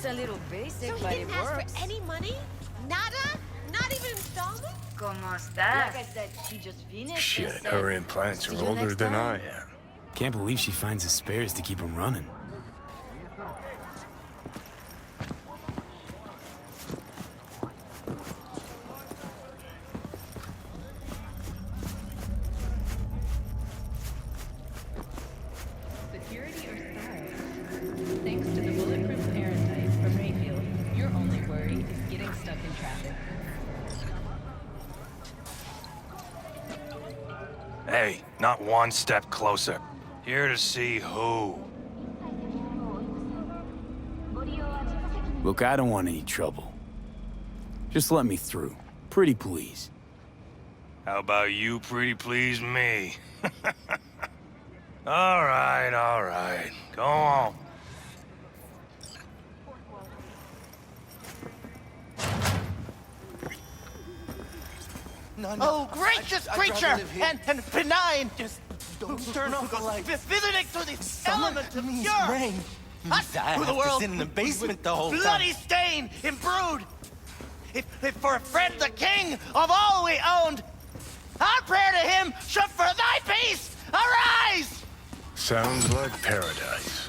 Looks a little basic, So he but it didn't ask works. for any money? Nada? Not even installment? ¿Cómo estás? Like I said, he just finished. Shit, her implants are older than I am. Can't believe she finds the spares to keep him running. Security or style? Thanks to the bulletproof parasite from Rayfield, your only worry is getting stuck in traffic. Hey, not one step closer. Here to see who? Look, I don't want any trouble. Just let me through. Pretty please. How about you pretty please me? All right. Go on. No. Oh, gracious creature! And benign! Just don't turn off the lights. Visiting through the Summer element of means pure! rain. Us, I who have the to world sit in the basement the whole time. bloody stain, imbrued! If for a friend the king of all we owned, our prayer to him should for thy peace arise! Sounds like paradise.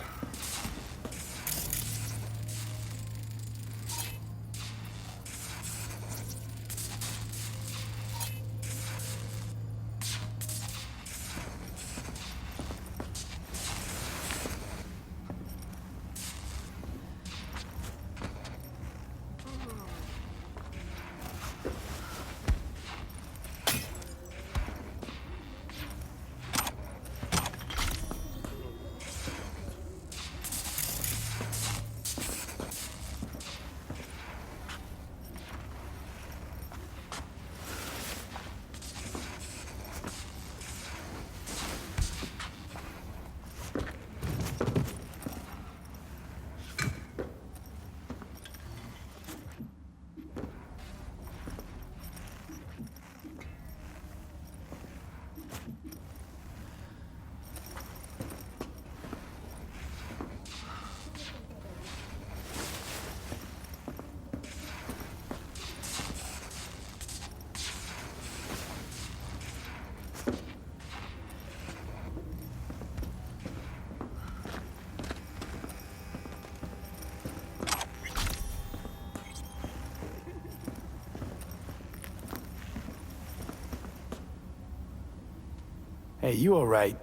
Hey, you all right?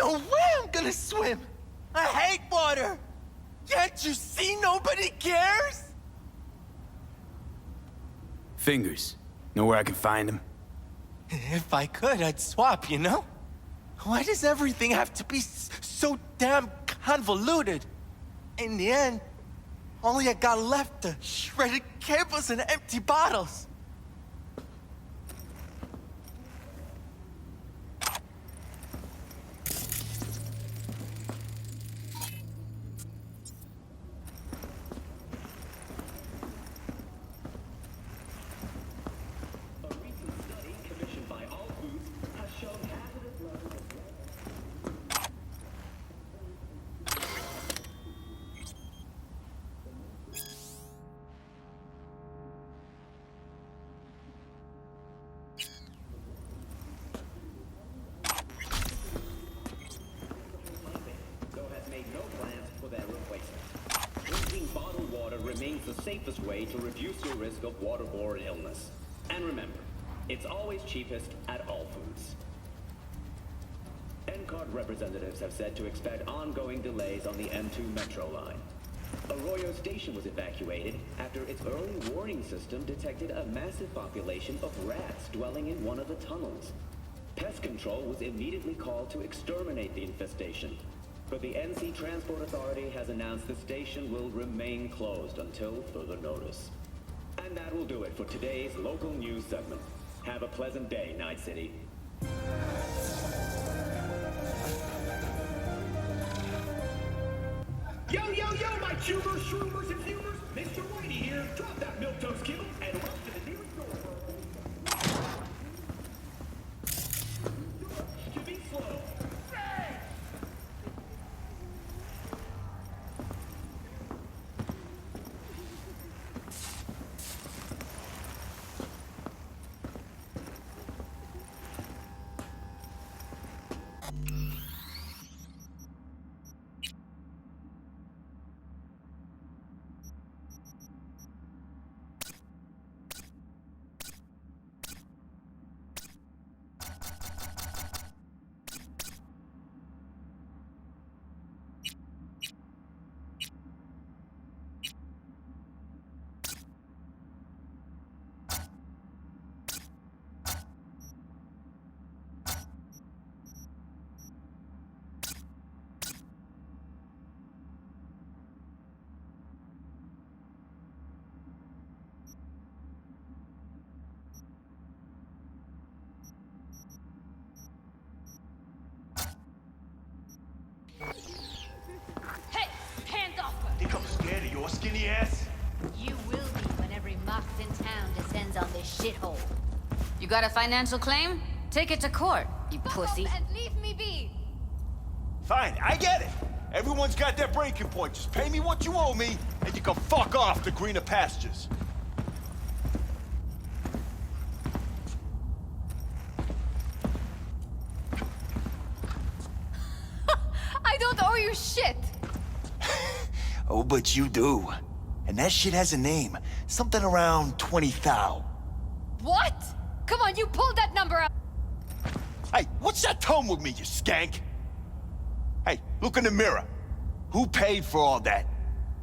No way I'm gonna swim! I hate water! Can't you see nobody cares? Fingers. Know where I can find him? If I could, I'd swap, you know? Why does everything have to be so damn convoluted? In the end, all I got left are shredded cables and empty bottles. Remains the safest way to reduce your risk of waterborne illness. And remember, it's always cheapest at All Foods. NCART representatives have said to expect ongoing delays on the M2 Metro line. Arroyo Station was evacuated after its early warning system detected a massive population of rats dwelling in one of the tunnels. Pest control was immediately called to exterminate the infestation. But the NC Transport Authority has announced the station will remain closed until further notice. And that will do it for today's local news segment. Have a pleasant day, Night City. Yo, my chewers, shroomers, and fumers! Mr. Whitey here. Drop that milquetoast kibble and run to the nearest door. To be slow. Hey, hands off her! Think I'm scared of your skinny ass? You will be when every mox in town descends on this shithole. You got a financial claim? Take it to court, you Fuck pussy. off and leave me be! Fine, I get it. Everyone's got their breaking point. Just pay me what you owe me, and you can fuck off to greener pastures. I don't owe you shit! Oh, but you do. And that shit has a name. Something around 20 thou. What? Come on, you pulled that number out! Hey, what's that tone with me, you skank? Hey, look in the mirror. Who paid for all that?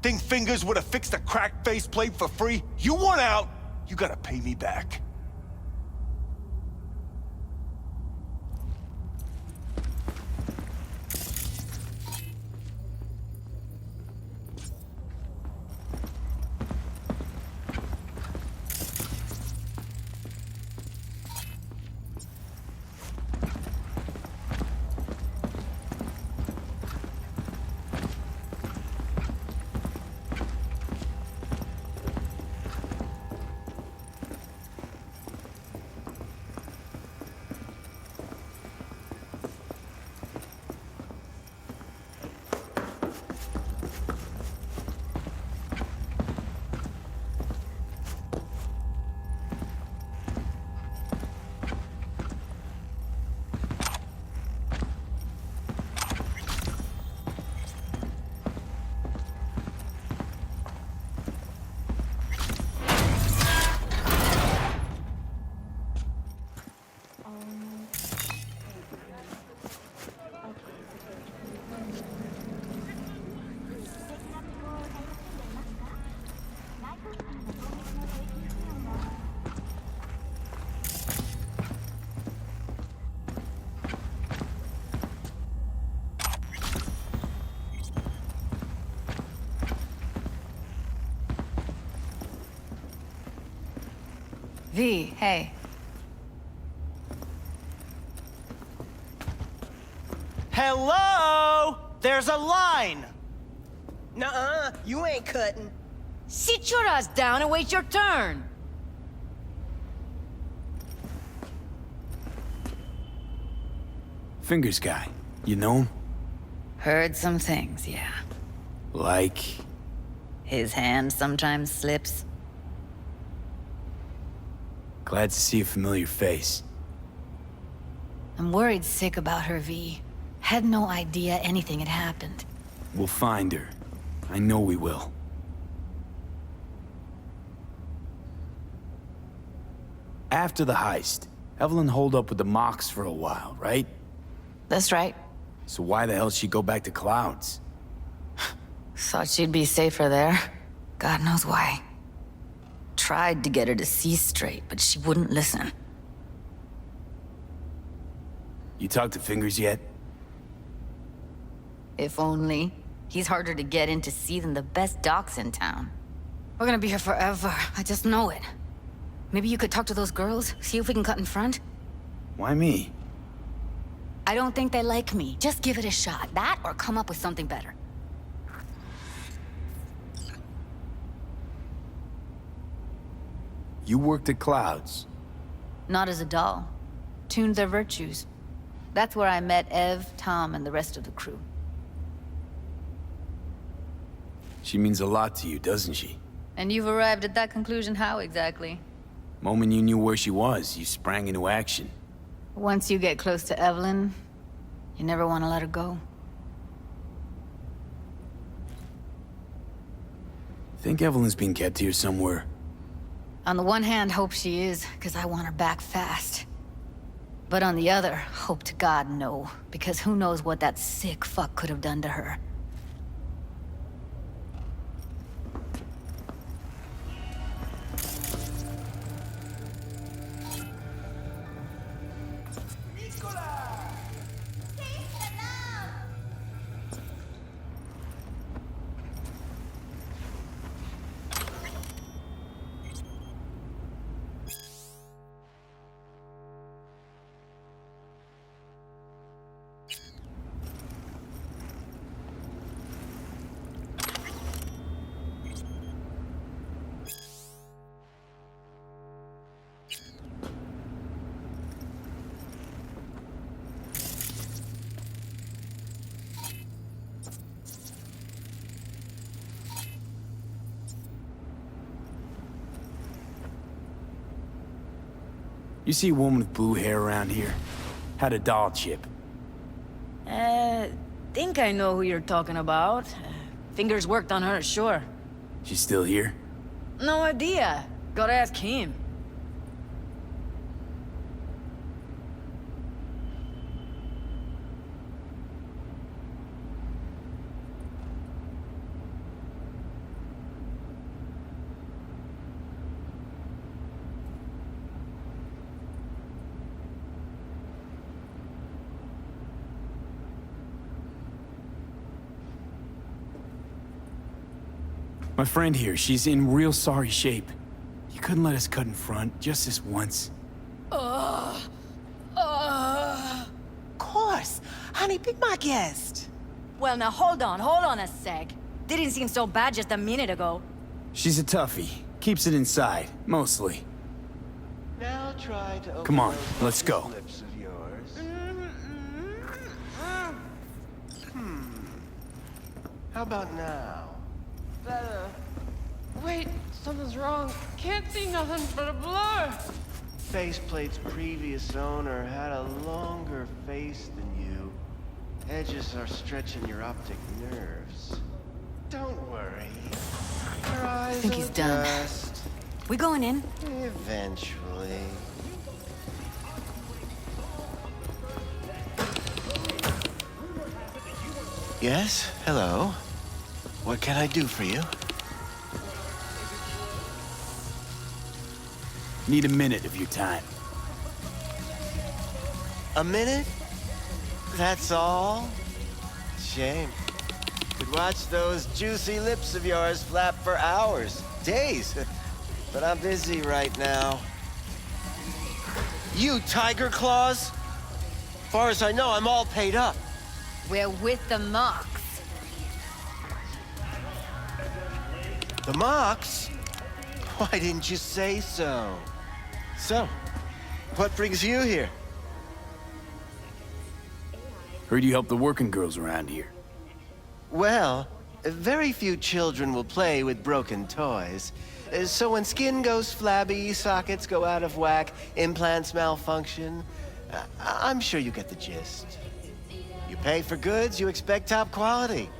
Think Fingers would have fixed a cracked faceplate for free? You want out, you gotta pay me back. V, hey. Hello? There's a line! Nuh-uh, you ain't cutting. Sit your ass down and wait your turn. Fingers guy. You know him? Heard some things, yeah. Like... His hand sometimes slips. Glad to see a familiar face. I'm worried sick about her, V. Had no idea anything had happened. We'll find her. I know we will. After the heist, Evelyn holed up with the Mox for a while, right? That's right. So why the hell she go back to Clouds? Thought she'd be safer there. God knows why. Tried to get her to see straight, but she wouldn't listen. You talked to Fingers yet? If only. He's harder to get in to see than the best docs in town. We're gonna be here forever. I just know it. Maybe you could talk to those girls, see if we can cut in front? Why me? I don't think they like me. Just give it a shot. That or come up with something better. You worked at Clouds. Not as a doll. Tuned their virtues. That's where I met Ev, Tom, and the rest of the crew. She means a lot to you, doesn't she? And you've arrived at that conclusion how exactly? Moment you knew where she was, you sprang into action. Once you get close to Evelyn, you never want to let her go. Think Evelyn's being kept here somewhere. On the one hand, hope she is, because I want her back fast. But on the other, hope to God no, because who knows what that sick fuck could have done to her. You see a woman with blue hair around here? Had a doll chip. Think I know who you're talking about. Fingers worked on her, sure. She's still here? No idea. Gotta ask him. My friend here, she's in real sorry shape. You couldn't let us cut in front, just this once. Of course. Honey, be my guest. Well, now hold on a sec. Didn't seem so bad just a minute ago. She's a toughie. Keeps it inside, mostly. Now try to Come on, open those let's go. lips of yours. How about now? Better. Wait, something's wrong. Can't see nothing but a blur. Faceplate's previous owner had a longer face than you. Edges are stretching your optic nerves. Don't worry. Your eyes think he's will done. adjust We going in? eventually. Yes? Hello? What can I do for you? Need a minute of your time. A minute? That's all? Shame. Could watch those juicy lips of yours flap for hours, days. But I'm busy right now. You, Tiger Claws? Far as I know, I'm all paid up. We're with the Mox. The Mox? Why didn't you say so? So, what brings you here? Heard you help the working girls around here. Well, very few children will play with broken toys. So when skin goes flabby, sockets go out of whack, implants malfunction, I'm sure you get the gist. You pay for goods, you expect top quality.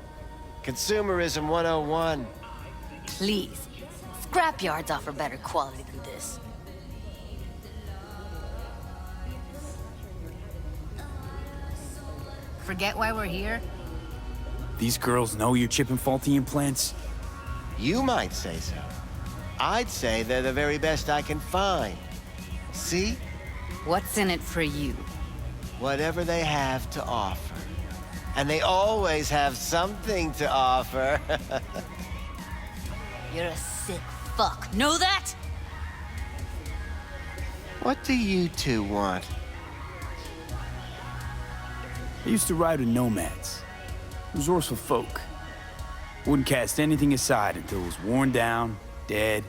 Consumerism 101. Please. Scrapyards offer better quality than this. Forget why we're here? These girls know you're chipping faulty implants? You might say so. I'd say they're the very best I can find. See? What's in it for you? Whatever they have to offer. And they always have something to offer. You're a sick fuck. Know that? What do you two want? I used to ride with nomads. Resourceful folk. Wouldn't cast anything aside until it was worn down, dead,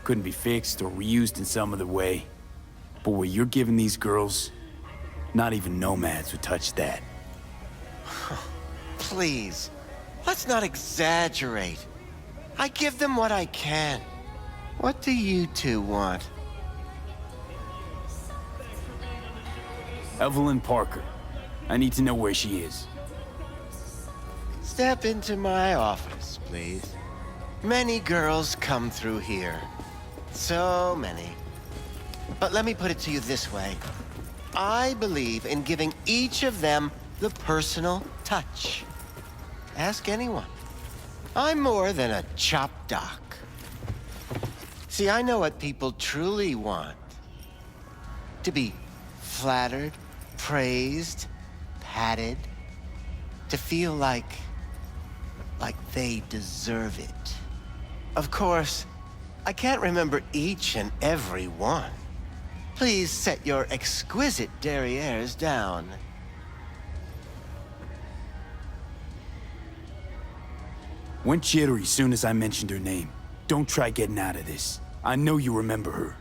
couldn't be fixed or reused in some other way. But what you're giving these girls, not even nomads would touch that. Please, let's not exaggerate. I give them what I can. What do you two want? Evelyn Parker. I need to know where she is. Step into my office, please. Many girls come through here. So many. But let me put it to you this way. I believe in giving each of them the personal touch. Ask anyone. I'm more than a chop doc. See, I know what people truly want. To be flattered, praised, patted. To feel like they deserve it. Of course, I can't remember each and every one. Please set your exquisite derrieres down. Went jittery soon as I mentioned her name. Don't try getting out of this. I know you remember her.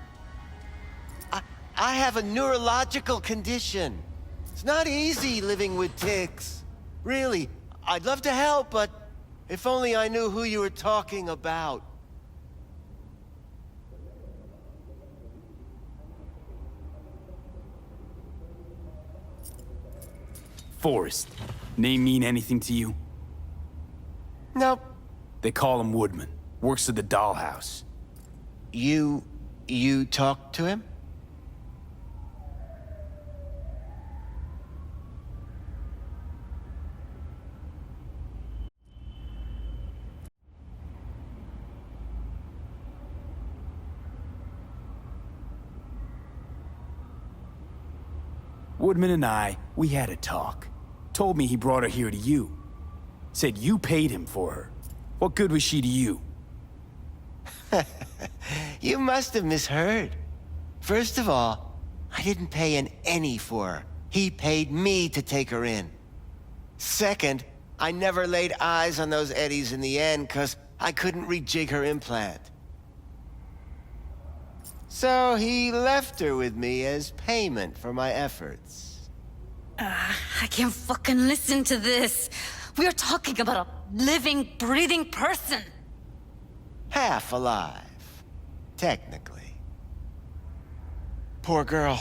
I have a neurological condition. It's not easy living with tics. Really, I'd love to help, but if only I knew who you were talking about. Forrest. Name mean anything to you? Nope. They call him Woodman. Works at the dollhouse. You talked to him? Woodman and we had a talk. Told me he brought her here to you. Said you paid him for her. What good was she to you? You must have misheard. First of all, I didn't pay an any for her. He paid me to take her in. Second, I never laid eyes on those eddies in the end because I couldn't rejig her implant. So he left her with me as payment for my efforts. I can't fucking listen to this. We're talking about a living, breathing person. Half alive. Technically. Poor girl.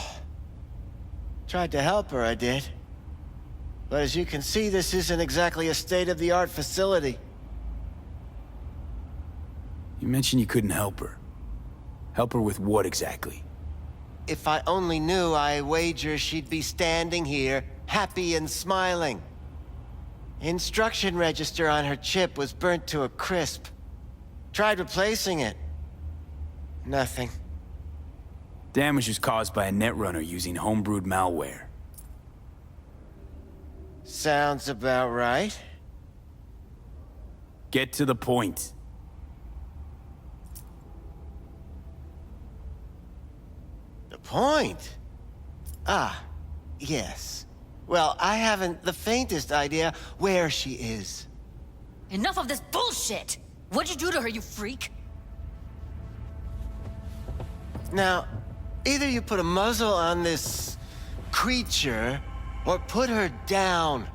Tried to help her, I did. But as you can see, this isn't exactly a state-of-the-art facility. You mentioned you couldn't help her. Help her with what exactly? If I only knew, I wager she'd be standing here, happy and smiling. Instruction register on her chip was burnt to a crisp. Tried replacing it. Nothing. Damage was caused by a netrunner using homebrewed malware. Sounds about right. Get to the point. The point? Ah, yes. Well, I haven't the faintest idea where she is. Enough of this bullshit! What'd you do to her, you freak? Now, either you put a muzzle on this creature, or put her down.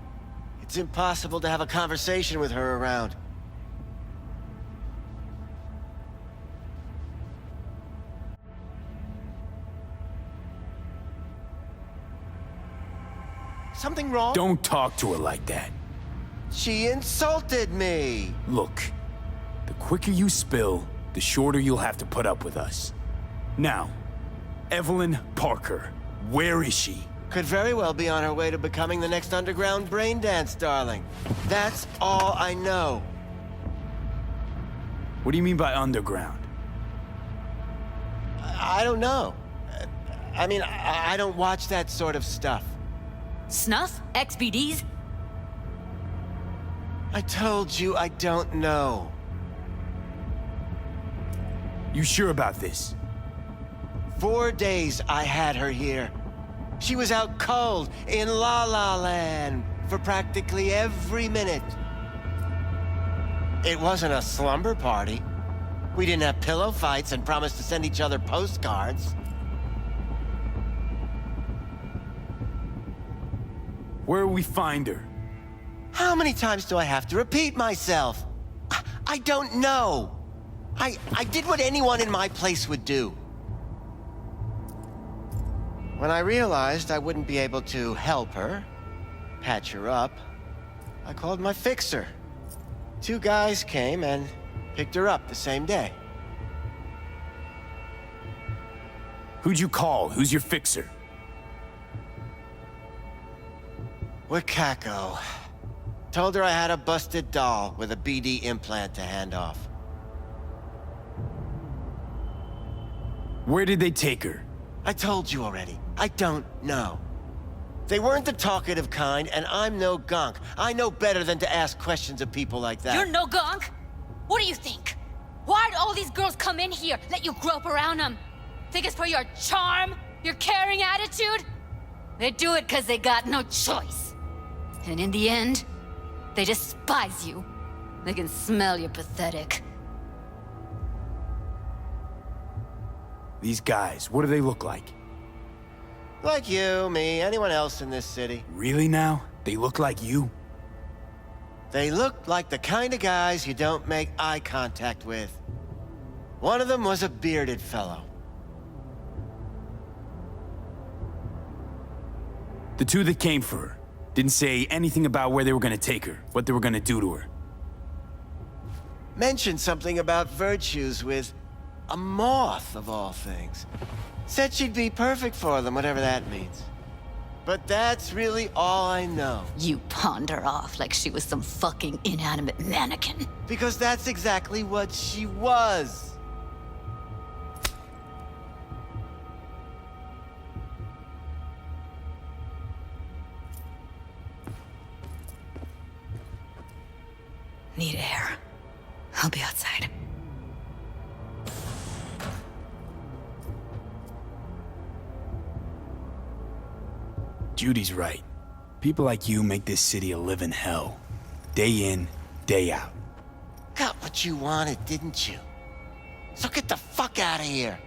It's impossible to have a conversation with her around. Something wrong? Don't talk to her like that. She insulted me! Look, the quicker you spill, the shorter you'll have to put up with us. Now, Evelyn Parker, where is she? Could very well be on her way to becoming the next underground brain dance darling. That's all I know. What do you mean by underground? I don't know. I mean, I don't watch that sort of stuff. Snuff? XBDs? I told you I don't know. You sure about this? 4 days I had her here. She was out cold in La La Land for practically every minute. It wasn't a slumber party. We didn't have pillow fights and promised to send each other postcards. Where will we find her? How many times do I have to repeat myself? I don't know. I did what anyone in my place would do. When I realized I wouldn't be able to help her, patch her up, I called my fixer. 2 guys came and picked her up the same day. Who'd you call? Who's your fixer? Wakako. Told her I had a busted doll with a BD implant to hand off. Where did they take her? I told you already. I don't know. They weren't the talkative kind, and I'm no gonk. I know better than to ask questions of people like that. You're no gunk? What do you think? Why'd all these girls come in here, let you grope around them? Think it's for your charm? Your caring attitude? They do it because they got no choice. And in the end, they despise you. They can smell you're pathetic. These guys, what do they look like? Like you, me, anyone else in this city. Really now? They look like you? They look like the kind of guys you don't make eye contact with. One of them was a bearded fellow. The 2 that came for her. Didn't say anything about where they were gonna take her, what they were gonna do to her. Mentioned something about virtues with a moth, of all things. Said she'd be perfect for them, whatever that means. But that's really all I know. You pawned her off like she was some fucking inanimate mannequin. Because that's exactly what she was. Need air. I'll be outside. Judy's right. People like you make this city a living hell. Day in, day out. Got what you wanted, didn't you? So get the fuck out of here.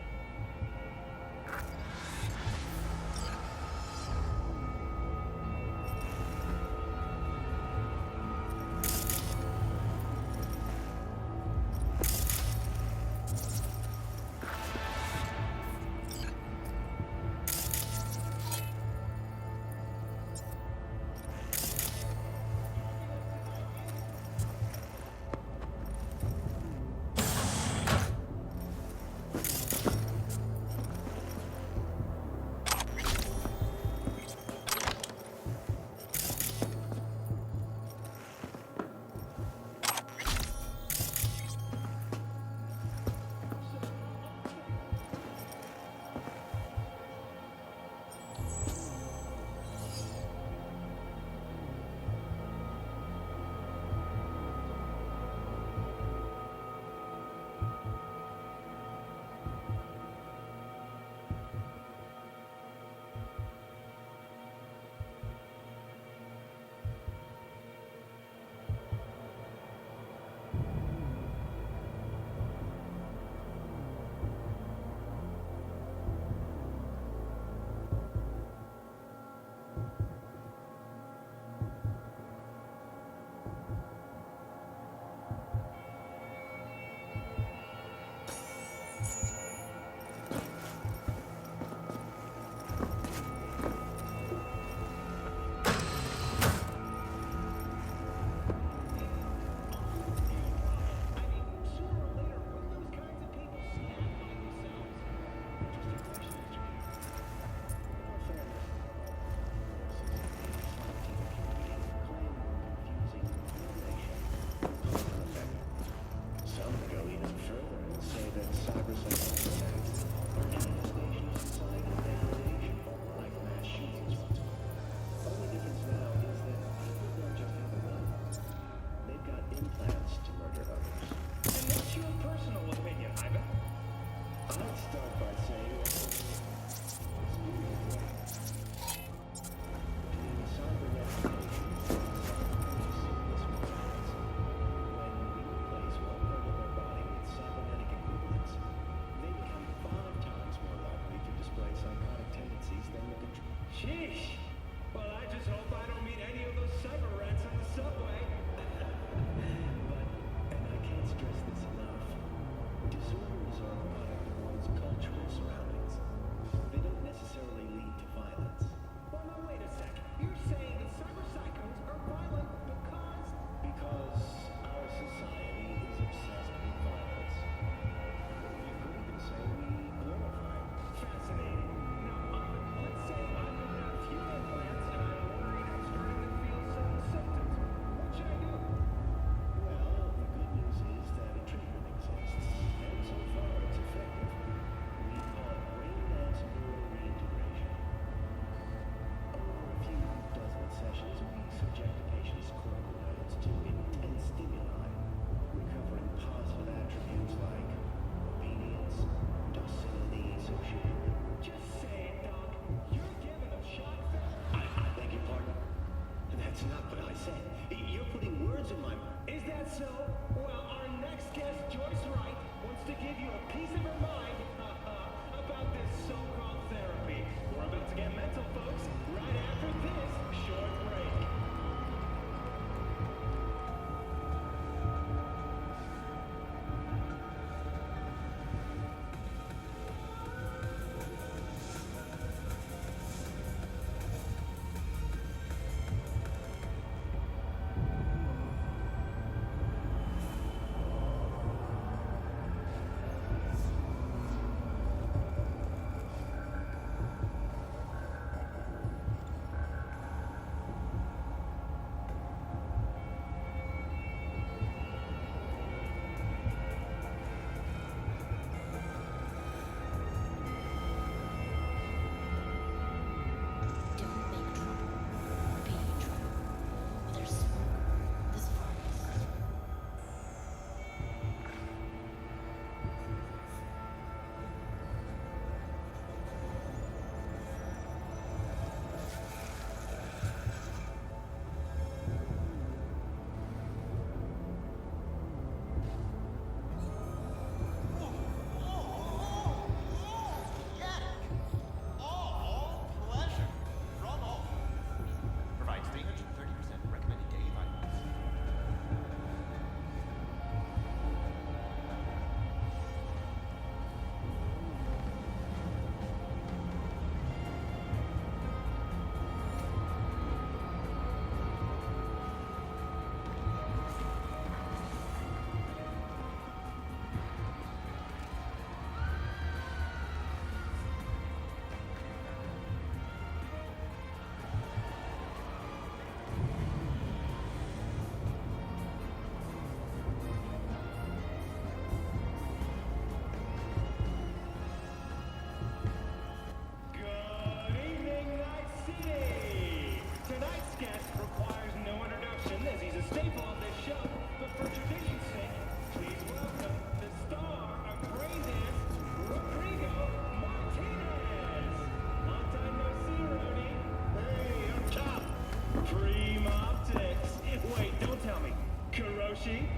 cheap.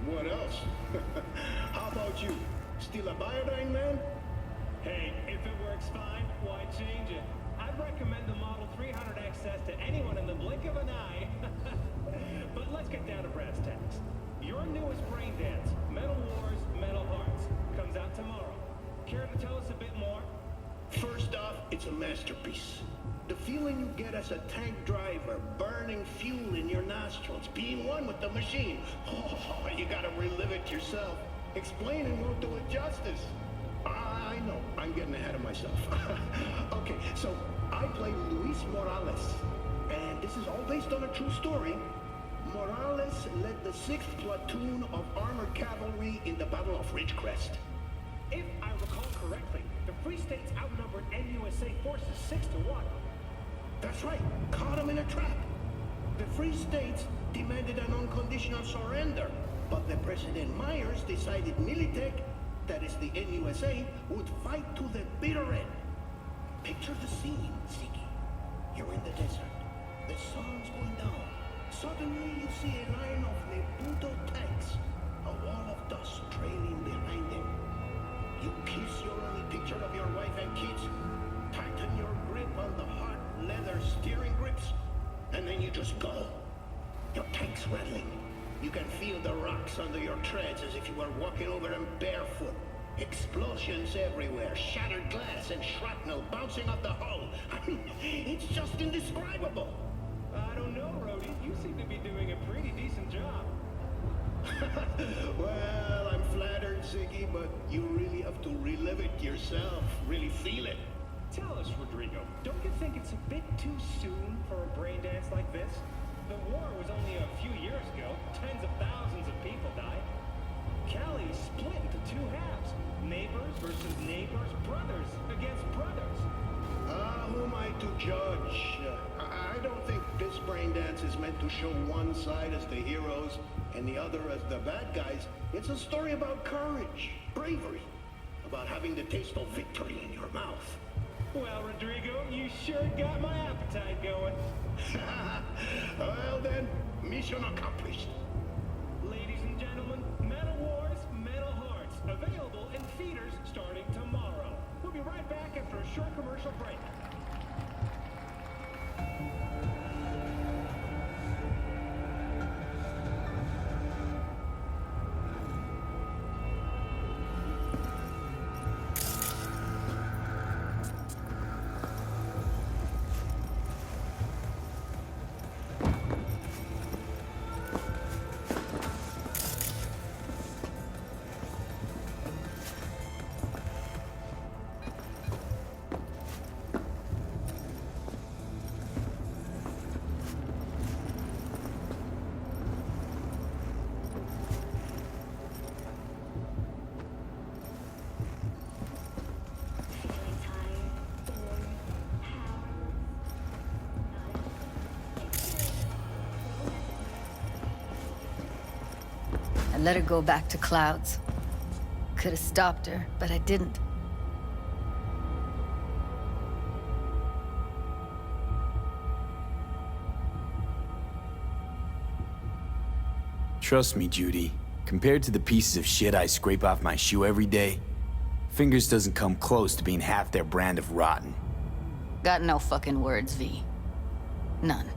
What else? How about you? Still a biodyne man? Hey, if it works fine, why change it? I'd recommend the Model 300 XS to anyone in the blink of an eye. But let's get down to brass tacks. Your newest brain dance, Metal Wars, Metal Hearts, comes out tomorrow. Care to tell us a bit more? First off, it's a masterpiece. The feeling you get as a tank driver, burning fuel in your nostrils, being one with the machine. Oh, you gotta relive it yourself. Explaining won't do it justice. I know, I'm getting ahead of myself. Okay, so I play Luis Morales, and this is all based on a true story. Morales led the 6th Platoon of Armored Cavalry in the Battle of Ridgecrest. If I recall correctly, the Free States outnumbered NUSA forces 6-1. That's right, caught him in a trap. The Free States demanded an unconditional surrender, but the President Myers decided Militech, that is the NUSA, would fight to the bitter end. Picture the scene, Ziggy. You're in the desert. The sun's going down. Suddenly you see a line of Nebuto tanks, a wall of dust trailing behind them. You kiss your only picture of your wife and kids, tighten your grip on the hard leather steering grips, and then you just go. Your tank's rattling. You can feel the rocks under your treads as if you were walking over them barefoot. Explosions everywhere, shattered glass and shrapnel bouncing off the hull. I mean, it's just indescribable. I don't know, Rhodey. You seem to be doing a pretty decent job. Well, I'm flattered, Ziggy, but you really have to relive it yourself, really feel it. Tell us, Rodrigo, don't you think it's a bit too soon for a brain dance like this? The war was only a few years ago. Tens of thousands of people died. Cali split into two halves. Neighbors versus neighbors, brothers against brothers. Who am I to judge? I don't think this brain dance is meant to show one side as the heroes and the other as the bad guys. It's a story about courage, bravery, about having the taste of victory in your mouth. Well, Rodrigo, you sure got my appetite going. Well then, mission accomplished. Ladies and gentlemen, Metal Wars, Metal Hearts, available in theaters starting tomorrow. We'll be right back after a short commercial break. I let her go back to Clouds. Could have stopped her, but I didn't. Trust me, Judy. Compared to the pieces of shit I scrape off my shoe every day, Fingers doesn't come close to being half their brand of rotten. Got no fucking words, V. None.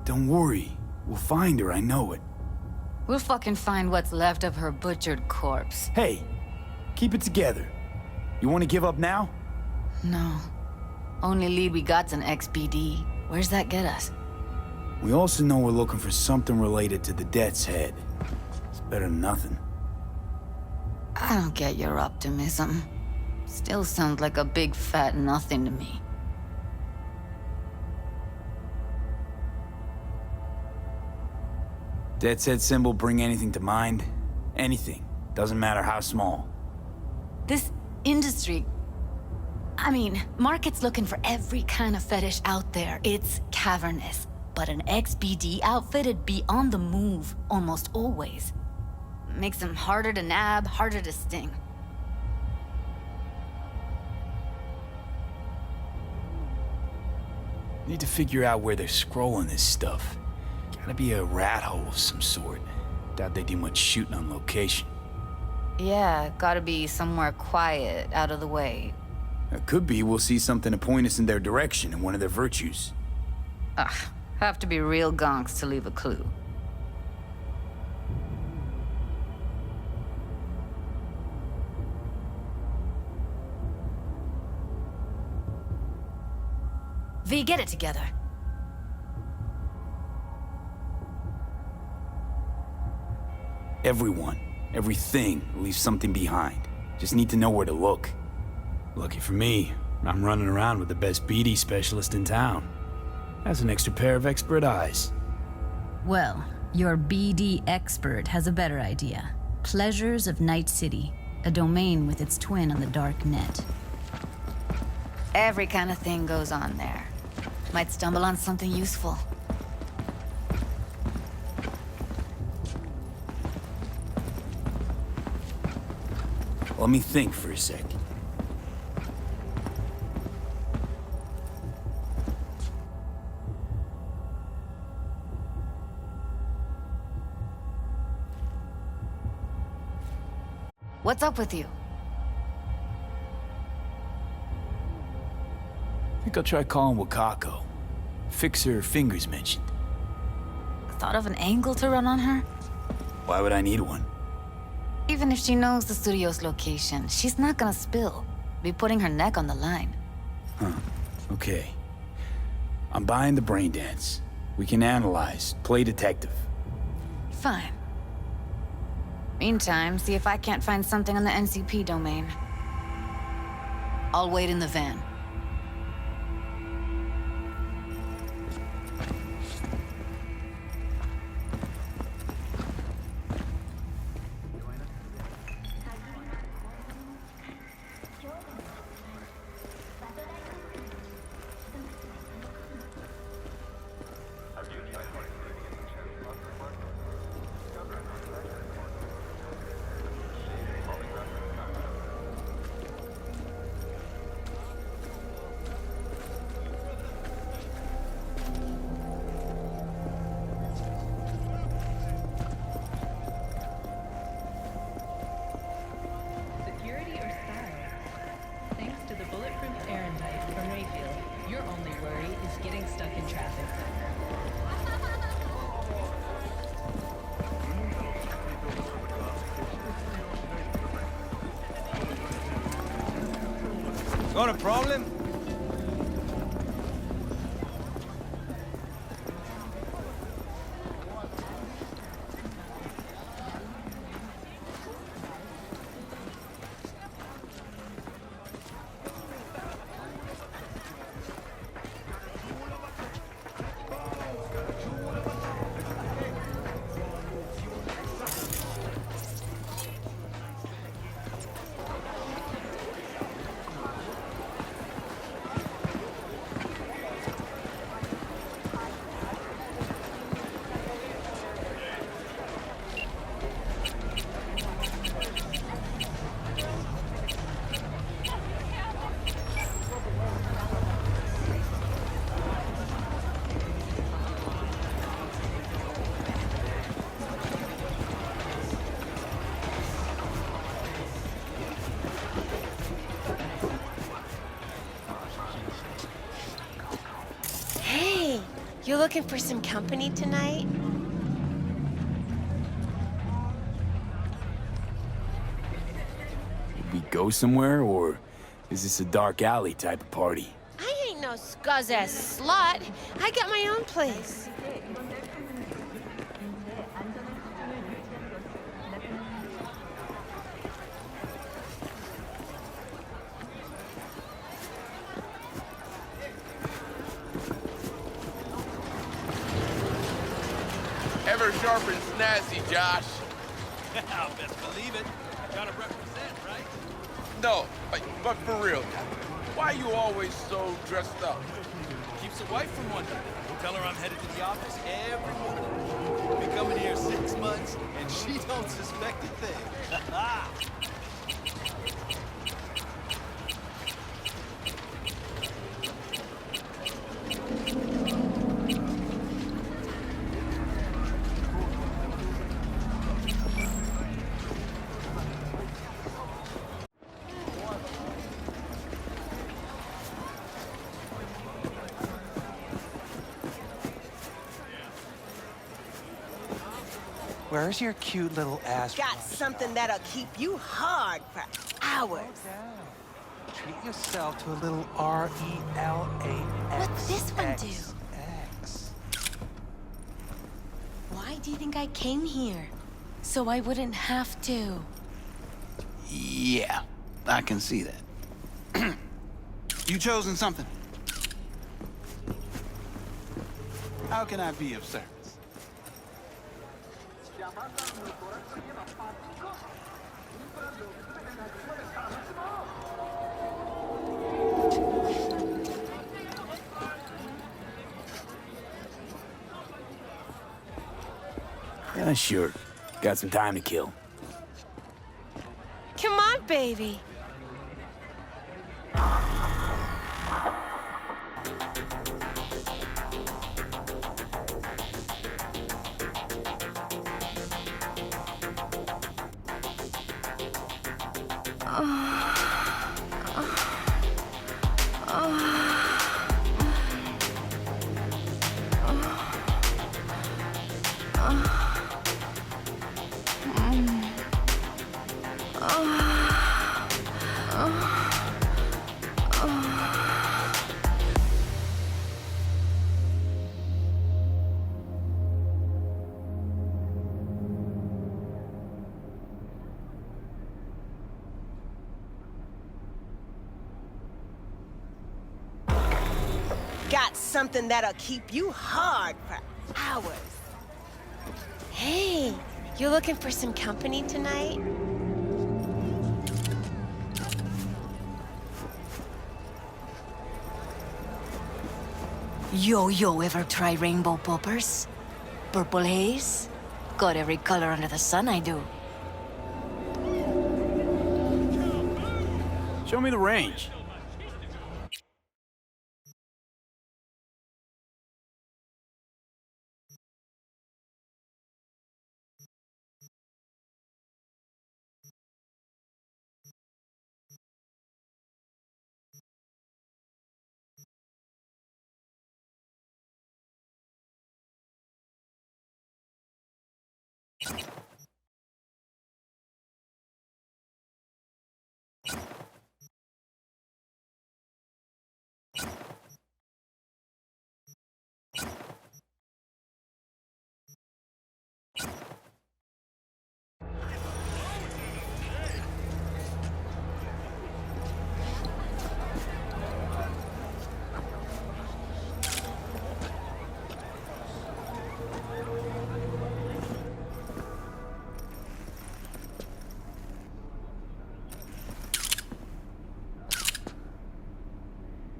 Don't worry. We'll find her, I know it. We'll fucking find what's left of her butchered corpse. Hey, keep it together. You want to give up now? No. Only lead we got's an XBD. Where's that get us? We also know we're looking for something related to the Death's Head. It's better than nothing. I don't get your optimism. Still sounds like a big fat nothing to me. Death's Head symbol bring anything to mind? Anything. Doesn't matter how small. This industry... I mean, market's looking for every kind of fetish out there. It's cavernous. But an XBD outfit'd be on the move, almost always. Makes them harder to nab, harder to sting. Need to figure out where they're scrolling this stuff. Gotta be a rat hole of some sort. Doubt they do much shooting on location. Yeah, gotta be somewhere quiet, out of the way. It could be we'll see something to point us in their direction in one of their virtues. Ugh, have to be real gonks to leave a clue. V, get it together. Everyone, everything leaves something behind. Just need to know where to look. Lucky for me, I'm running around with the best BD specialist in town. That's an extra pair of expert eyes. Well, your BD expert has a better idea. Pleasures of Night City, a domain with its twin on the dark net. Every kind of thing goes on there. Might stumble on something useful. Let me think for a sec. What's up with you? I think I'll try calling Wakako. Fix her fingers mentioned. Thought of an angle to run on her? Why would I need one? Even if she knows the studio's location, she's not gonna spill. Be putting her neck on the line. Huh. Okay. I'm buying the brain dance. We can analyze, play detective. Fine. Meantime, see if I can't find something on the NCP domain. I'll wait in the van. Security or style? Thanks to the bulletproof Erendite from Rayfield, your only worry is getting stuck in traffic. Got a problem? Hey, you looking for some company tonight? Did we go somewhere, or is this a dark alley type of party? I ain't no scuzz-ass slut. I got my own place. Ever sharp and snazzy, Josh. I'll best believe it. Gotta represent, right? No, but for real, why you always so dressed up? Keeps the wife from wondering. Tell her I'm headed to the office every morning. Been coming here 6 months, and she don't suspect a thing. Where's your cute little ass? Got something that'll keep you hard for hours. Treat yourself to a little RELAX. What's this one do? X. Why do you think I came here? So I wouldn't have to. Yeah, I can see that. You chosen something? How can I be of service? Yeah, sure. Got some time to kill. Come on, baby. Got something that'll keep you hard for hours. Hey, you looking for some company tonight? Yo, ever try rainbow poppers? Purple haze? Got every color under the sun, I do. Show me the range.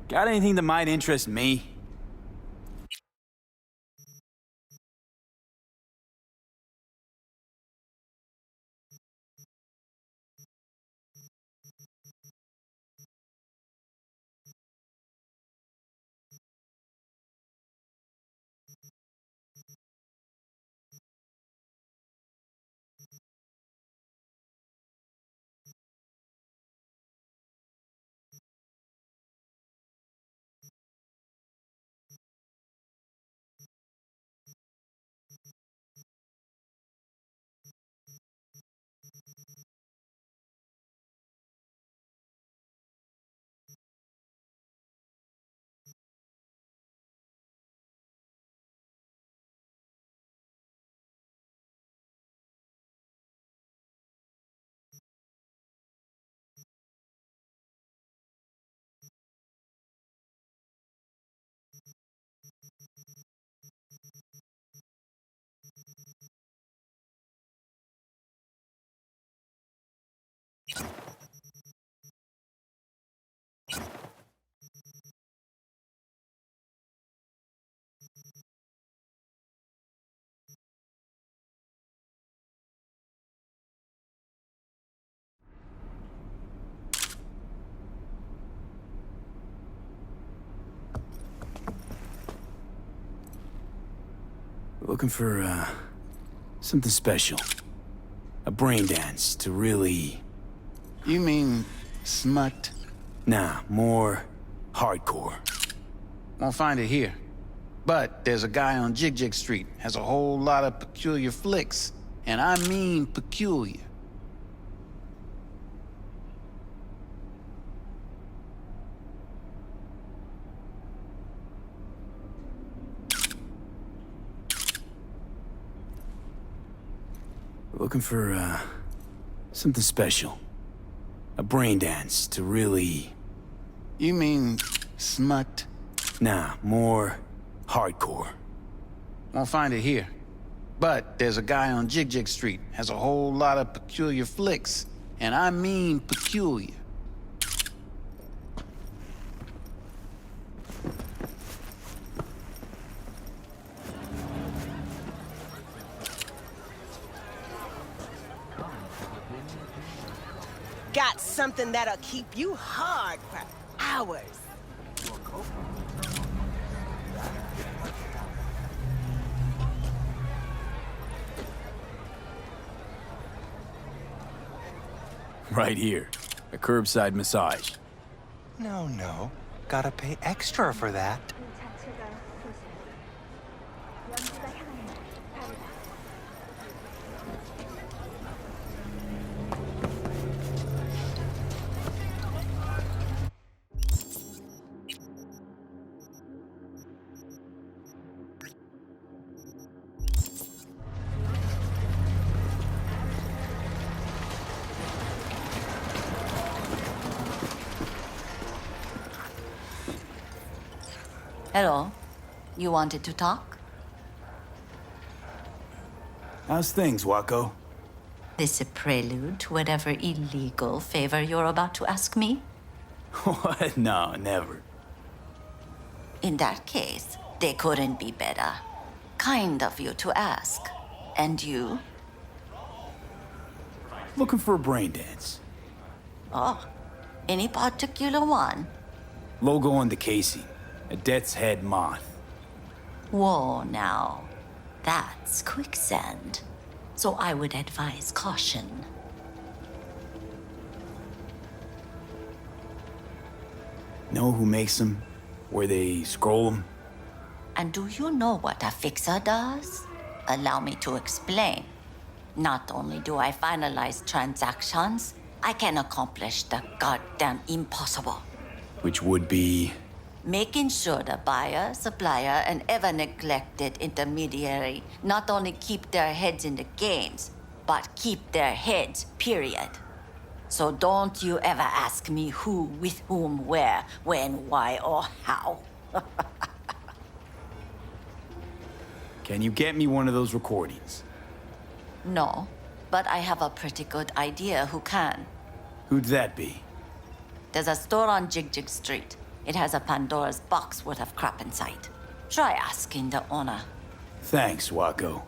Got anything that might interest me? Looking for, something special. A brain dance to really... You mean smut? Nah, more hardcore. Won't find it here. But there's a guy on Jig Jig Street, has a whole lot of peculiar flicks. and I mean peculiar. Looking for, something special. A brain dance to really... You mean smut? Nah, more hardcore. Won't find it here. But there's a guy on Jig Street, has a whole lot of peculiar flicks, and I mean peculiar. Got something that'll keep you hard for hours. Right here. A curbside massage. No. Gotta pay extra for that. Hello. You wanted to talk? How's things, Wako? This a prelude to whatever illegal favor you're about to ask me? What? No, never. In that case, they couldn't be better. Kind of you to ask. And you? Looking for a brain dance. Oh, any particular one? Logo on the casing. A death's head moth. Whoa, now. That's quicksand. So I would advise caution. Know who makes them? Where they scroll them? And do you know what a fixer does? Allow me to explain. Not only do I finalize transactions, I can accomplish the goddamn impossible. Which would be... Making sure the buyer, supplier, and ever neglected intermediary not only keep their heads in the games, but keep their heads, period. So don't you ever ask me who, with whom, where, when, why, or how. Can you get me one of those recordings? No, but I have a pretty good idea who can. Who'd that be? There's a store on Jig Street. It has a Pandora's box worth of crap inside. Try asking the owner. Thanks, Wako.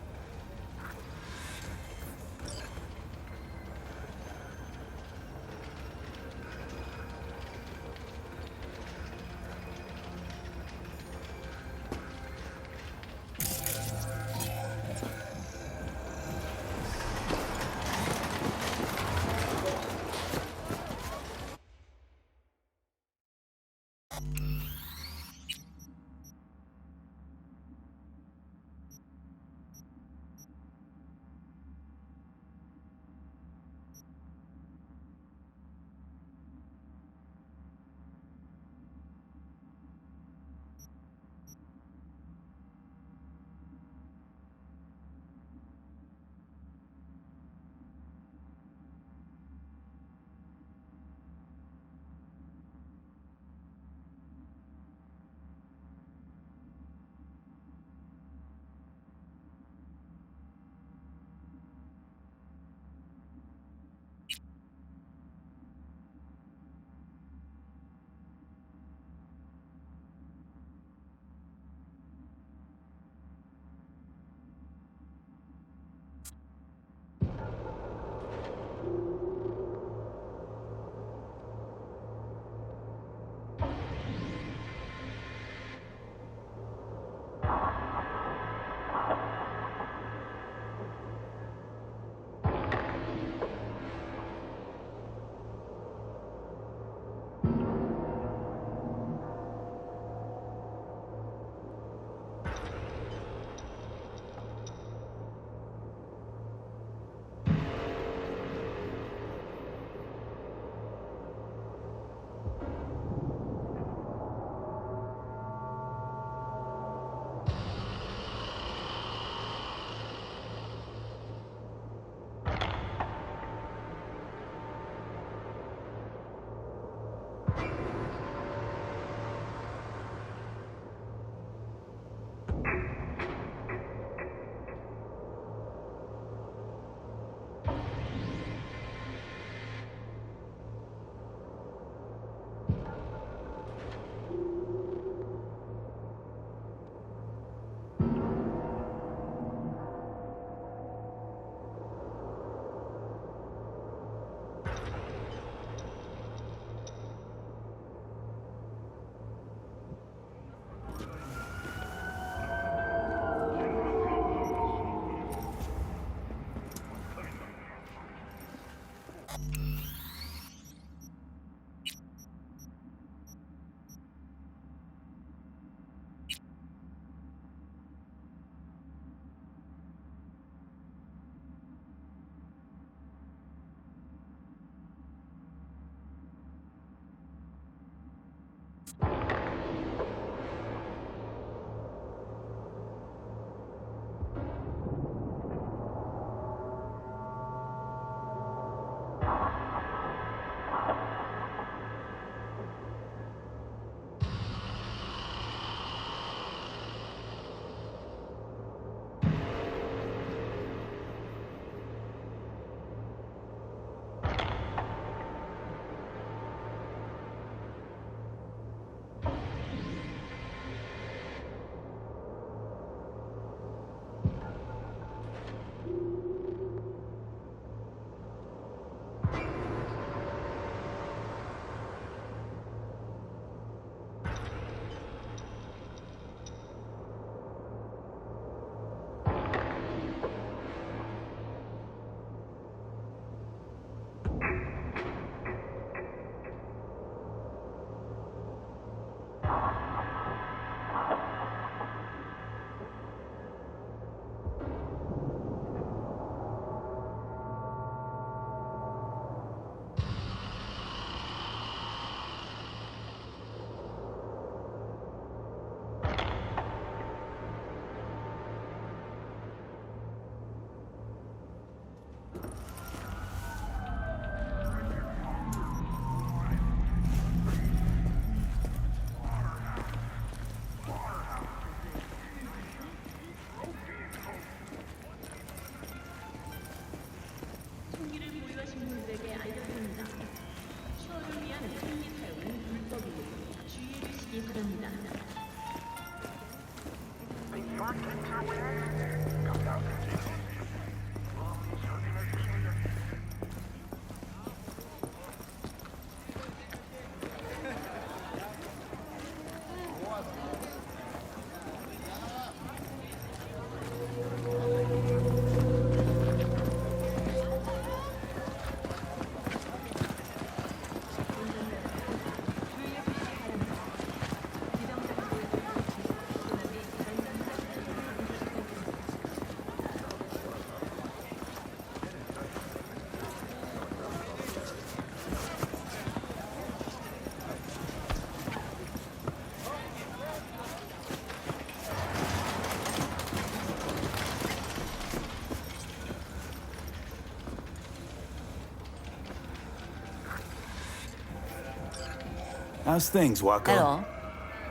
How's things, Wako? Hello.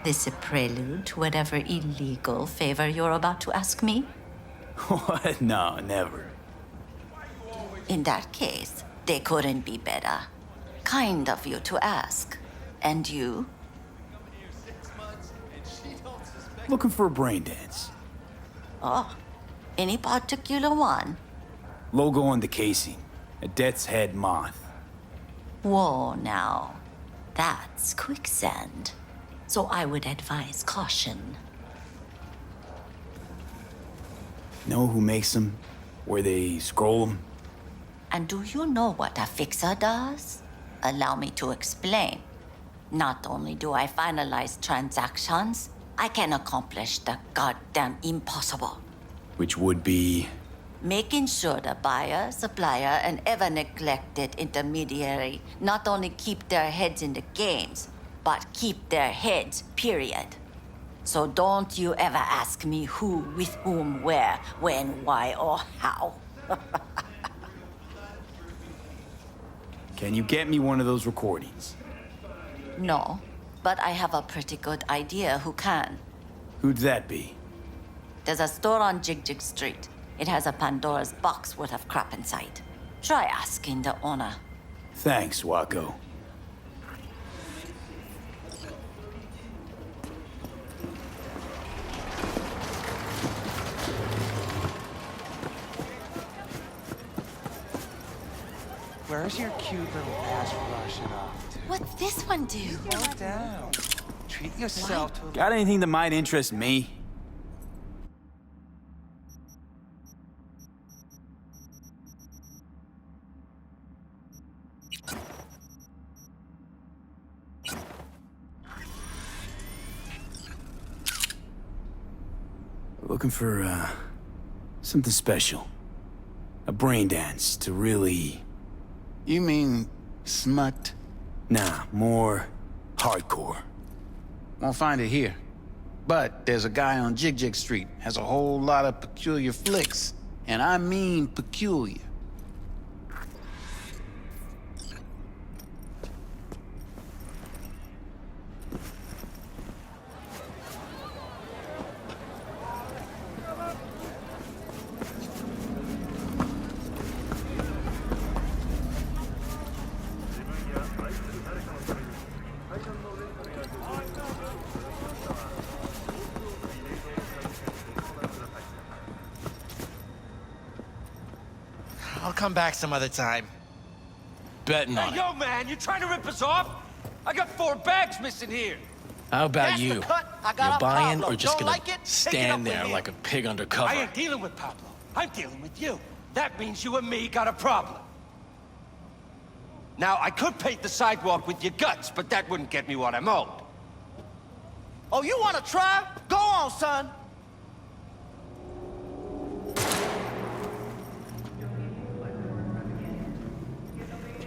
This a prelude to whatever illegal favor you're about to ask me? What? No, never. In that case, they couldn't be better. Kind of you to ask. And you? Looking for a brain dance. Oh, any particular one? Logo on the casing. A death's head moth. Whoa, now. That's quicksand. So I would advise caution. Know who makes them? Where they scroll them? And do you know what a fixer does? Allow me to explain. Not only do I finalize transactions, I can accomplish the goddamn impossible. Which would be... Making sure the buyer, supplier, and ever neglected intermediary not only keep their heads in the games, but keep their heads, period. So don't you ever ask me who, with whom, where, when, why, or how. Can you get me one of those recordings? No, but I have a pretty good idea who can. Who'd that be? There's a store on Jig Street. It has a Pandora's box worth of crap inside. Try asking the owner. Thanks, Wako. Where's your cute little ass rushing off to? What's this one do? Slow down. Treat yourself to a Got anything that might interest me? looking for, something special. A brain dance to really... You mean smut? Nah, more hardcore. Won't find it here. But there's a guy on Jig Street, has a whole lot of peculiar flicks. And I mean peculiar. I'll come back some other time. Betting on Hey, it. yo, man, you trying to rip us off? I got 4 bags missing here. How about That's the you? cut. I got You're a buying Pablo. or just Don't gonna like it? Take it up stand with there him. like a pig under cover? I ain't dealing with Pablo. I'm dealing with you. That means you and me got a problem. Now, I could paint the sidewalk with your guts, but that wouldn't get me what I'm owed. Oh, you want to try? Go on, son.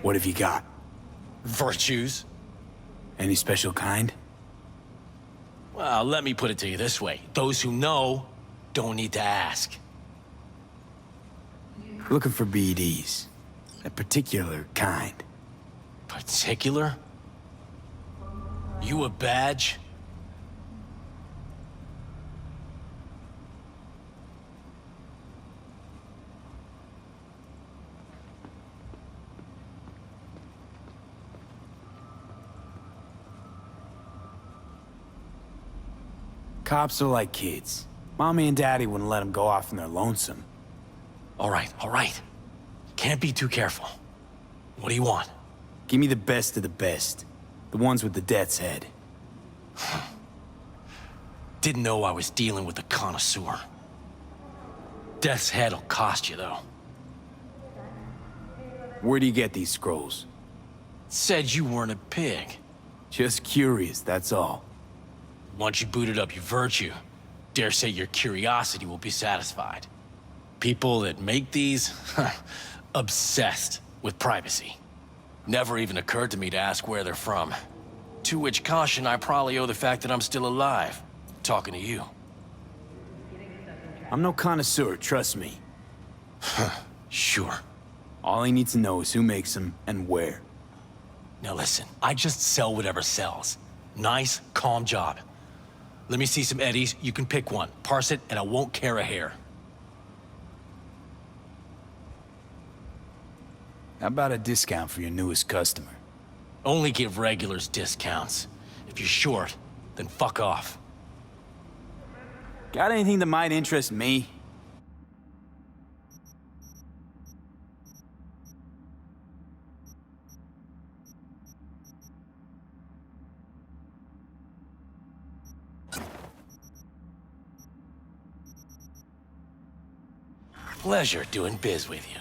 What have you got? Virtues? Any special kind? Well, let me put it to you this way. Those who know don't need to ask. Looking for BDs. A particular kind. Particular? You a badge? Cops are like kids. Mommy and Daddy wouldn't let them go off in their lonesome. All right, all right. Can't be too careful. What do you want? Give me the best of the best. The ones with the death's head. Didn't know I was dealing with a connoisseur. Death's head'll cost you, though. Where do you get these scrolls? Said you weren't a pig. Just curious, that's all. Once you booted up your virtue, dare say your curiosity will be satisfied. People that make these, obsessed with privacy. Never even occurred to me to ask where they're from. To which caution I probably owe the fact that I'm still alive, talking to you. I'm no connoisseur, trust me. Sure. All I need to know is who makes them and where. Now listen, I just sell whatever sells. Nice, calm job. Let me see some eddies, you can pick one, parse it, and I won't care a hair. How about a discount for your newest customer? Only give regulars discounts. If you're short, then fuck off. Got anything that might interest me? Pleasure doing biz with you.